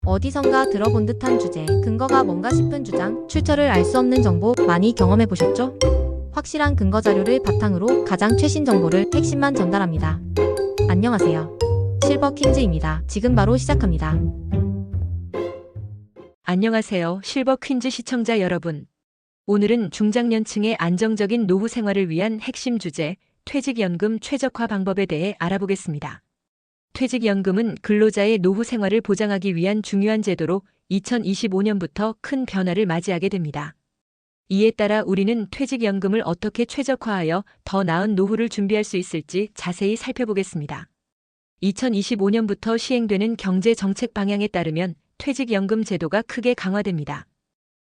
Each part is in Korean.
어디선가 들어본 듯한 주제, 근거가 뭔가 싶은 주장, 출처를 알 수 없는 정보 많이 경험해 보셨죠? 확실한 근거 자료를 바탕으로 가장 최신 정보를 핵심만 전달합니다. 안녕하세요. 실버 퀸즈입니다. 지금 바로 시작합니다. 안녕하세요. 실버 퀸즈 시청자 여러분. 오늘은 중장년층의 안정적인 노후 생활을 위한 핵심 주제, 퇴직연금 최적화 방법에 대해 알아보겠습니다. 퇴직연금은 근로자의 노후 생활을 보장하기 위한 중요한 제도로 2025년부터 큰 변화를 맞이하게 됩니다. 이에 따라 우리는 퇴직연금을 어떻게 최적화하여 더 나은 노후를 준비할 수 있을지 자세히 살펴보겠습니다. 2025년부터 시행되는 경제 정책 방향에 따르면 퇴직연금 제도가 크게 강화됩니다.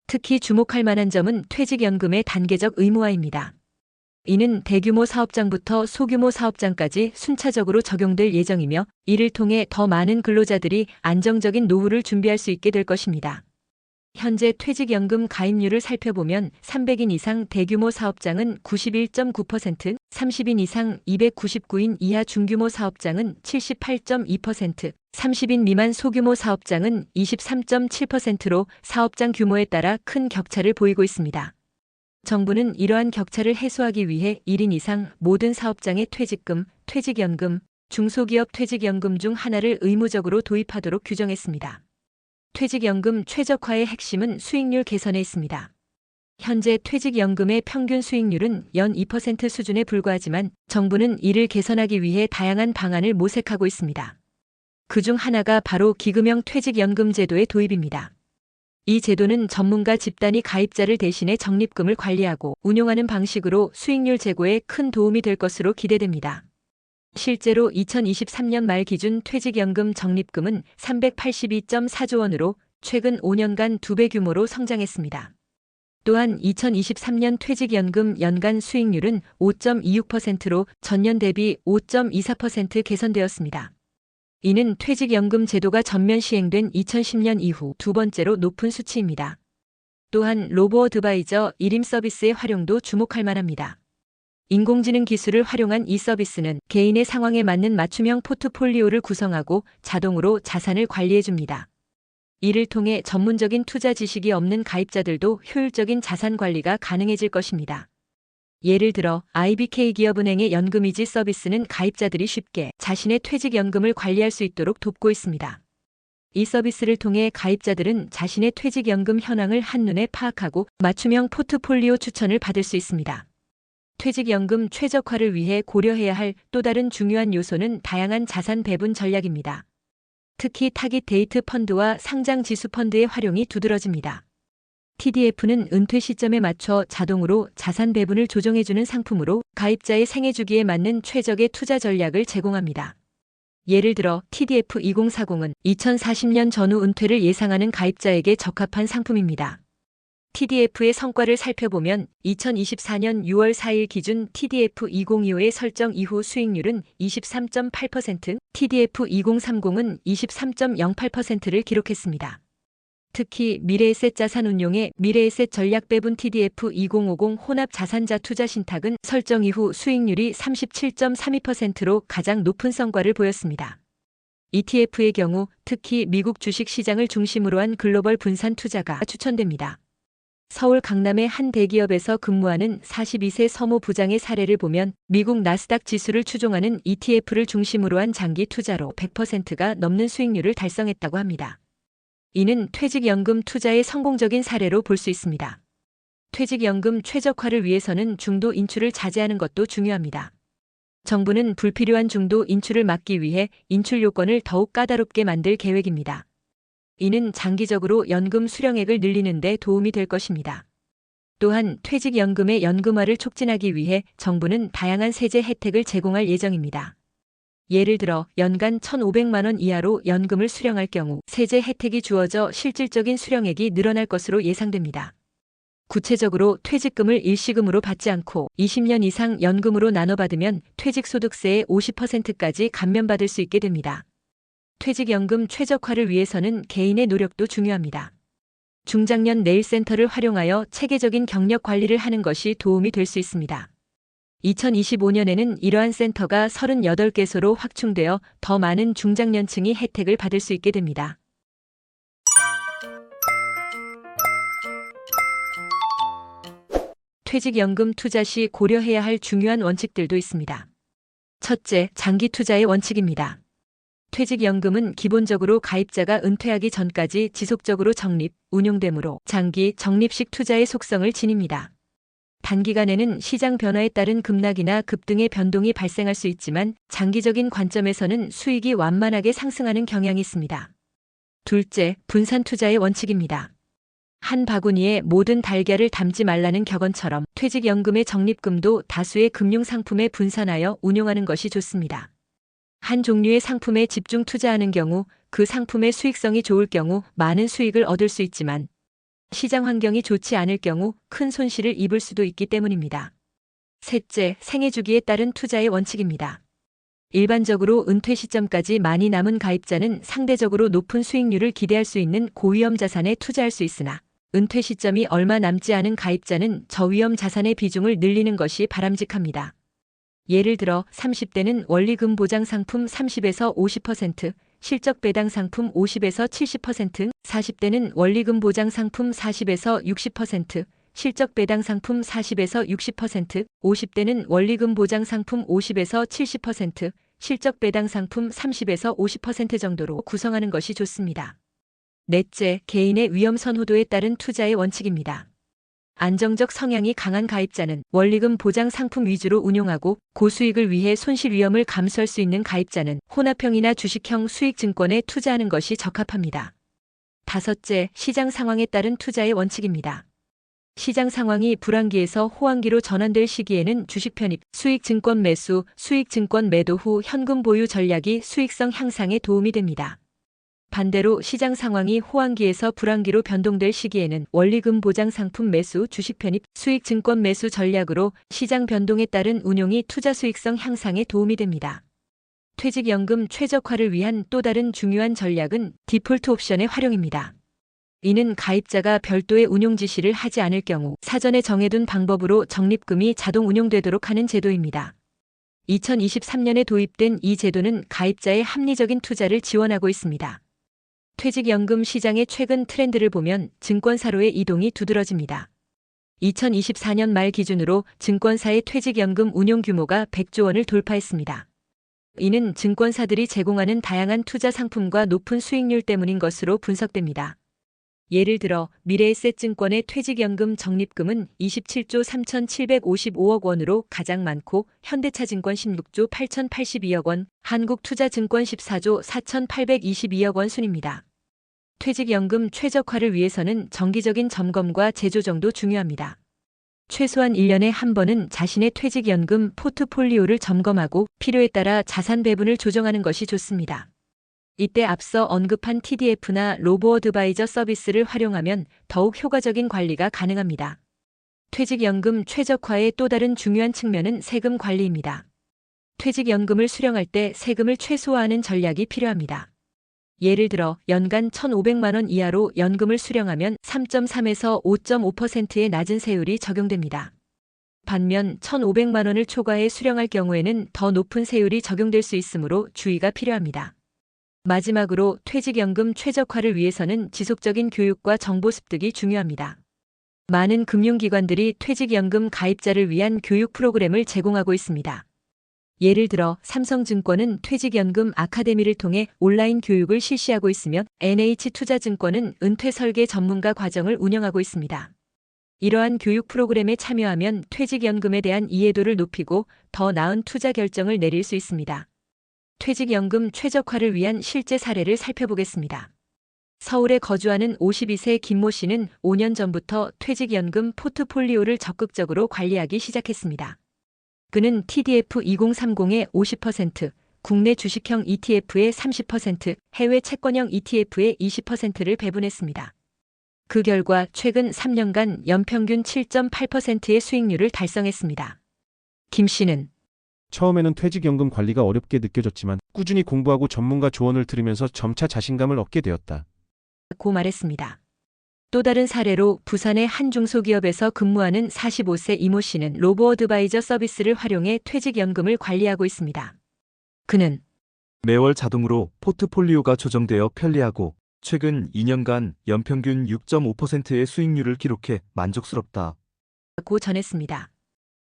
특히 주목할 만한 점은 퇴직연금의 단계적 의무화입니다. 이는 대규모 사업장부터 소규모 사업장까지 순차적으로 적용될 예정이며 이를 통해 더 많은 근로자들이 안정적인 노후를 준비할 수 있게 될 것입니다. 현재 퇴직연금 가입률을 살펴보면 300인 이상 대규모 사업장은 91.9%, 30인 이상 299인 이하 중규모 사업장은 78.2%, 30인 미만 소규모 사업장은 23.7%로 사업장 규모에 따라 큰 격차를 보이고 있습니다. 정부는 이러한 격차를 해소하기 위해 1인 이상 모든 사업장의 퇴직금, 퇴직연금, 중소기업 퇴직연금 중 하나를 의무적으로 도입하도록 규정했습니다. 퇴직연금 최적화의 핵심은 수익률 개선에 있습니다. 현재 퇴직연금의 평균 수익률은 연 2% 수준에 불과하지만 정부는 이를 개선하기 위해 다양한 방안을 모색하고 있습니다. 그중 하나가 바로 기금형 퇴직연금 제도의 도입입니다. 이 제도는 전문가 집단이 가입자를 대신해 적립금을 관리하고 운용하는 방식으로 수익률 제고에 큰 도움이 될 것으로 기대됩니다. 실제로 2023년 말 기준 퇴직연금 적립금은 382.4조 원으로 최근 5년간 2배 규모로 성장했습니다. 또한 2023년 퇴직연금 연간 수익률은 5.26%로 전년 대비 5.24% 개선되었습니다. 이는 퇴직연금 제도가 전면 시행된 2010년 이후 두 번째로 높은 수치입니다. 또한 로보어드바이저 일임 서비스의 활용도 주목할 만합니다. 인공지능 기술을 활용한 이 서비스는 개인의 상황에 맞는 맞춤형 포트폴리오를 구성하고 자동으로 자산을 관리해줍니다. 이를 통해 전문적인 투자 지식이 없는 가입자들도 효율적인 자산 관리가 가능해질 것입니다. 예를 들어 IBK기업은행의 연금이지 서비스는 가입자들이 쉽게 자신의 퇴직연금을 관리할 수 있도록 돕고 있습니다. 이 서비스를 통해 가입자들은 자신의 퇴직연금 현황을 한눈에 파악하고 맞춤형 포트폴리오 추천을 받을 수 있습니다. 퇴직연금 최적화를 위해 고려해야 할 또 다른 중요한 요소는 다양한 자산 배분 전략입니다. 특히 타깃 데이트 펀드와 상장 지수 펀드의 활용이 두드러집니다. TDF는 은퇴 시점에 맞춰 자동으로 자산 배분을 조정해주는 상품으로 가입자의 생애 주기에 맞는 최적의 투자 전략을 제공합니다. 예를 들어 TDF 2040은 2040년 전후 은퇴를 예상하는 가입자에게 적합한 상품입니다. TDF의 성과를 살펴보면 2024년 6월 4일 기준 TDF 2025의 설정 이후 수익률은 23.8%, TDF 2030은 23.08%를 기록했습니다. 특히 미래에셋 자산운용의 미래에셋 전략 배분 TDF 2050 혼합 자산자 투자 신탁은 설정 이후 수익률이 37.32%로 가장 높은 성과를 보였습니다. ETF의 경우 특히 미국 주식 시장을 중심으로 한 글로벌 분산 투자가 추천됩니다. 서울 강남의 한 대기업에서 근무하는 42세 서모 부장의 사례를 보면 미국 나스닥 지수를 추종하는 ETF를 중심으로 한 장기 투자로 100%가 넘는 수익률을 달성했다고 합니다. 이는 퇴직연금 투자의 성공적인 사례로 볼 수 있습니다. 퇴직연금 최적화를 위해서는 중도 인출을 자제하는 것도 중요합니다. 정부는 불필요한 중도 인출을 막기 위해 인출 요건을 더욱 까다롭게 만들 계획입니다. 이는 장기적으로 연금 수령액을 늘리는 데 도움이 될 것입니다. 또한 퇴직연금의 연금화를 촉진하기 위해 정부는 다양한 세제 혜택을 제공할 예정입니다. 예를 들어 연간 1,500만 원 이하로 연금을 수령할 경우 세제 혜택이 주어져 실질적인 수령액이 늘어날 것으로 예상됩니다. 구체적으로 퇴직금을 일시금으로 받지 않고 20년 이상 연금으로 나눠 받으면 퇴직소득세의 50%까지 감면받을 수 있게 됩니다. 퇴직연금 최적화를 위해서는 개인의 노력도 중요합니다. 중장년 네일센터를 활용하여 체계적인 경력 관리를 하는 것이 도움이 될 수 있습니다. 2025년에는 이러한 센터가 38개소로 확충되어 더 많은 중장년층이 혜택을 받을 수 있게 됩니다. 퇴직연금 투자 시 고려해야 할 중요한 원칙들도 있습니다. 첫째, 장기 투자의 원칙입니다. 퇴직연금은 기본적으로 가입자가 은퇴하기 전까지 지속적으로 적립, 운용되므로 장기, 적립식 투자의 속성을 지닙니다. 단기간에는 시장 변화에 따른 급락이나 급등의 변동이 발생할 수 있지만 장기적인 관점에서는 수익이 완만하게 상승하는 경향이 있습니다. 둘째, 분산 투자의 원칙입니다. 한 바구니에 모든 달걀을 담지 말라는 격언처럼 퇴직연금의 적립금도 다수의 금융상품에 분산하여 운용하는 것이 좋습니다. 한 종류의 상품에 집중 투자하는 경우 그 상품의 수익성이 좋을 경우 많은 수익을 얻을 수 있지만 시장 환경이 좋지 않을 경우 큰 손실을 입을 수도 있기 때문입니다. 셋째, 생애 주기에 따른 투자의 원칙입니다. 일반적으로 은퇴 시점까지 많이 남은 가입자는 상대적으로 높은 수익률을 기대할 수 있는 고위험 자산에 투자할 수 있으나 은퇴 시점이 얼마 남지 않은 가입자는 저위험 자산의 비중을 늘리는 것이 바람직합니다. 예를 들어 30대는 원리금 보장 상품 30에서 50%, 실적 배당 상품 50에서 70%, 40대는 원리금 보장 상품 40에서 60%, 실적 배당 상품 40에서 60%, 50대는 원리금 보장 상품 50에서 70%, 실적 배당 상품 30에서 50% 정도로 구성하는 것이 좋습니다. 넷째, 개인의 위험 선호도에 따른 투자의 원칙입니다. 안정적 성향이 강한 가입자는 원리금 보장 상품 위주로 운용하고 고수익을 위해 손실 위험을 감수할 수 있는 가입자는 혼합형이나 주식형 수익증권에 투자하는 것이 적합합니다. 다섯째, 시장 상황에 따른 투자의 원칙입니다. 시장 상황이 불황기에서 호황기로 전환될 시기에는 주식 편입, 수익증권 매수, 수익증권 매도 후 현금 보유 전략이 수익성 향상에 도움이 됩니다. 반대로 시장 상황이 호황기에서 불황기로 변동될 시기에는 원리금 보장 상품 매수, 주식 편입, 수익 증권 매수 전략으로 시장 변동에 따른 운용이 투자 수익성 향상에 도움이 됩니다. 퇴직연금 최적화를 위한 또 다른 중요한 전략은 디폴트 옵션의 활용입니다. 이는 가입자가 별도의 운용 지시를 하지 않을 경우 사전에 정해둔 방법으로 적립금이 자동 운용되도록 하는 제도입니다. 2023년에 도입된 이 제도는 가입자의 합리적인 투자를 지원하고 있습니다. 퇴직연금 시장의 최근 트렌드를 보면 증권사로의 이동이 두드러집니다. 2024년 말 기준으로 증권사의 퇴직연금 운용 규모가 100조 원을 돌파했습니다. 이는 증권사들이 제공하는 다양한 투자 상품과 높은 수익률 때문인 것으로 분석됩니다. 예를 들어 미래에셋증권의 퇴직연금 적립금은 27조 3,755억 원으로 가장 많고 현대차증권 16조 8,082억 원, 한국투자증권 14조 4,822억 원 순입니다. 퇴직연금 최적화를 위해서는 정기적인 점검과 재조정도 중요합니다. 최소한 1년에 한 번은 자신의 퇴직연금 포트폴리오를 점검하고 필요에 따라 자산 배분을 조정하는 것이 좋습니다. 이때 앞서 언급한 TDF나 로보어드바이저 서비스를 활용하면 더욱 효과적인 관리가 가능합니다. 퇴직연금 최적화의 또 다른 중요한 측면은 세금 관리입니다. 퇴직연금을 수령할 때 세금을 최소화하는 전략이 필요합니다. 예를 들어 연간 1,500만 원 이하로 연금을 수령하면 3.3에서 5.5%의 낮은 세율이 적용됩니다. 반면 1,500만 원을 초과해 수령할 경우에는 더 높은 세율이 적용될 수 있으므로 주의가 필요합니다. 마지막으로 퇴직연금 최적화를 위해서는 지속적인 교육과 정보 습득이 중요합니다. 많은 금융기관들이 퇴직연금 가입자를 위한 교육 프로그램을 제공하고 있습니다. 예를 들어 삼성증권은 퇴직연금 아카데미를 통해 온라인 교육을 실시하고 있으며 NH투자증권은 은퇴 설계 전문가 과정을 운영하고 있습니다. 이러한 교육 프로그램에 참여하면 퇴직연금에 대한 이해도를 높이고 더 나은 투자 결정을 내릴 수 있습니다. 퇴직연금 최적화를 위한 실제 사례를 살펴보겠습니다. 서울에 거주하는 52세 김모 씨는 5년 전부터 퇴직연금 포트폴리오를 적극적으로 관리하기 시작했습니다. 그는 TDF2030의 50%, 국내 주식형 ETF의 30%, 해외 채권형 ETF의 20%를 배분했습니다. 그 결과 최근 3년간 연평균 7.8%의 수익률을 달성했습니다. 김 씨는 처음에는 퇴직연금 관리가 어렵게 느껴졌지만 꾸준히 공부하고 전문가 조언을 들으면서 점차 자신감을 얻게 되었다. 고 말했습니다. 또 다른 사례로 부산의 한 중소기업에서 근무하는 45세 이모 씨는 로보어드바이저 서비스를 활용해 퇴직연금을 관리하고 있습니다. 그는 매월 자동으로 포트폴리오가 조정되어 편리하고 최근 2년간 연평균 6.5%의 수익률을 기록해 만족스럽다. 고 전했습니다.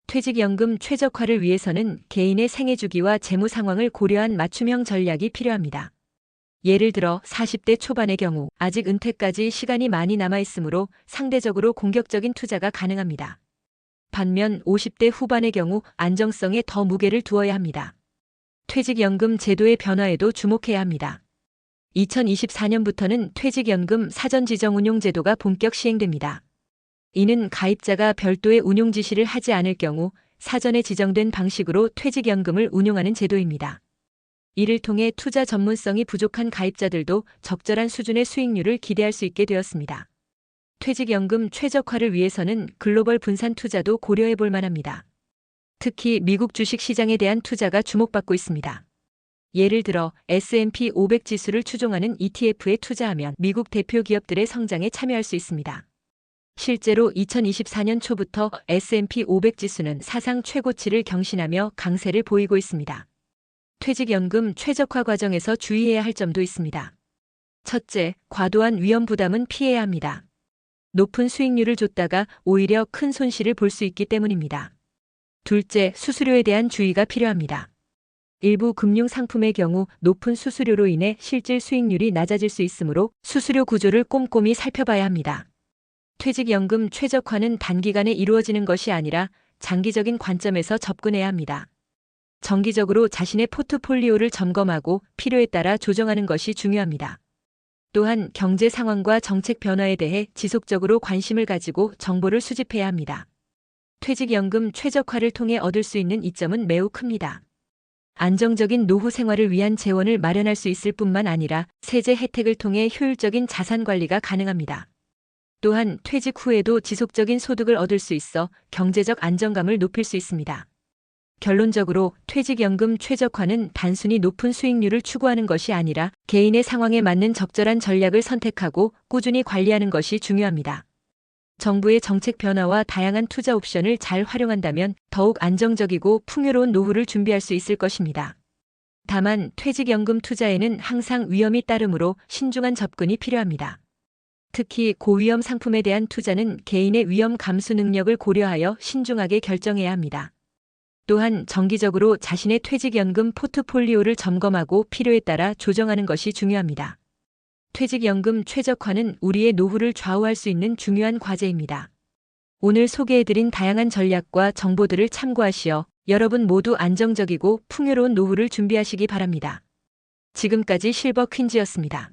퇴직연금 최적화를 위해서는 개인의 생애 주기와 재무 상황을 고려한 맞춤형 전략이 필요합니다. 예를 들어 40대 초반의 경우 아직 은퇴까지 시간이 많이 남아 있으므로 상대적으로 공격적인 투자가 가능합니다. 반면 50대 후반의 경우 안정성에 더 무게를 두어야 합니다. 퇴직연금 제도의 변화에도 주목해야 합니다. 2024년부터는 퇴직연금 사전지정운용제도가 본격 시행됩니다. 이는 가입자가 별도의 운용 지시를 하지 않을 경우 사전에 지정된 방식으로 퇴직연금을 운용하는 제도입니다. 이를 통해 투자 전문성이 부족한 가입자들도 적절한 수준의 수익률을 기대할 수 있게 되었습니다. 퇴직연금 최적화를 위해서는 글로벌 분산 투자도 고려해 볼 만합니다. 특히 미국 주식 시장에 대한 투자가 주목받고 있습니다. 예를 들어 S&P 500 지수를 추종하는 ETF에 투자하면 미국 대표 기업들의 성장에 참여할 수 있습니다. 실제로 2024년 초부터 S&P 500 지수는 사상 최고치를 경신하며 강세를 보이고 있습니다. 퇴직연금 최적화 과정에서 주의해야 할 점도 있습니다. 첫째, 과도한 위험 부담은 피해야 합니다. 높은 수익률을 줬다가 오히려 큰 손실을 볼 수 있기 때문입니다. 둘째, 수수료에 대한 주의가 필요합니다. 일부 금융 상품의 경우 높은 수수료로 인해 실질 수익률이 낮아질 수 있으므로 수수료 구조를 꼼꼼히 살펴봐야 합니다. 퇴직연금 최적화는 단기간에 이루어지는 것이 아니라 장기적인 관점에서 접근해야 합니다. 정기적으로 자신의 포트폴리오를 점검하고 필요에 따라 조정하는 것이 중요합니다. 또한 경제 상황과 정책 변화에 대해 지속적으로 관심을 가지고 정보를 수집해야 합니다. 퇴직연금 최적화를 통해 얻을 수 있는 이점은 매우 큽니다. 안정적인 노후 생활을 위한 재원을 마련할 수 있을 뿐만 아니라 세제 혜택을 통해 효율적인 자산 관리가 가능합니다. 또한 퇴직 후에도 지속적인 소득을 얻을 수 있어 경제적 안정감을 높일 수 있습니다. 결론적으로 퇴직연금 최적화는 단순히 높은 수익률을 추구하는 것이 아니라 개인의 상황에 맞는 적절한 전략을 선택하고 꾸준히 관리하는 것이 중요합니다. 정부의 정책 변화와 다양한 투자 옵션을 잘 활용한다면 더욱 안정적이고 풍요로운 노후를 준비할 수 있을 것입니다. 다만 퇴직연금 투자에는 항상 위험이 따르므로 신중한 접근이 필요합니다. 특히 고위험 상품에 대한 투자는 개인의 위험 감수 능력을 고려하여 신중하게 결정해야 합니다. 또한 정기적으로 자신의 퇴직연금 포트폴리오를 점검하고 필요에 따라 조정하는 것이 중요합니다. 퇴직연금 최적화는 우리의 노후를 좌우할 수 있는 중요한 과제입니다. 오늘 소개해드린 다양한 전략과 정보들을 참고하시어 여러분 모두 안정적이고 풍요로운 노후를 준비하시기 바랍니다. 지금까지 실버 퀸즈였습니다.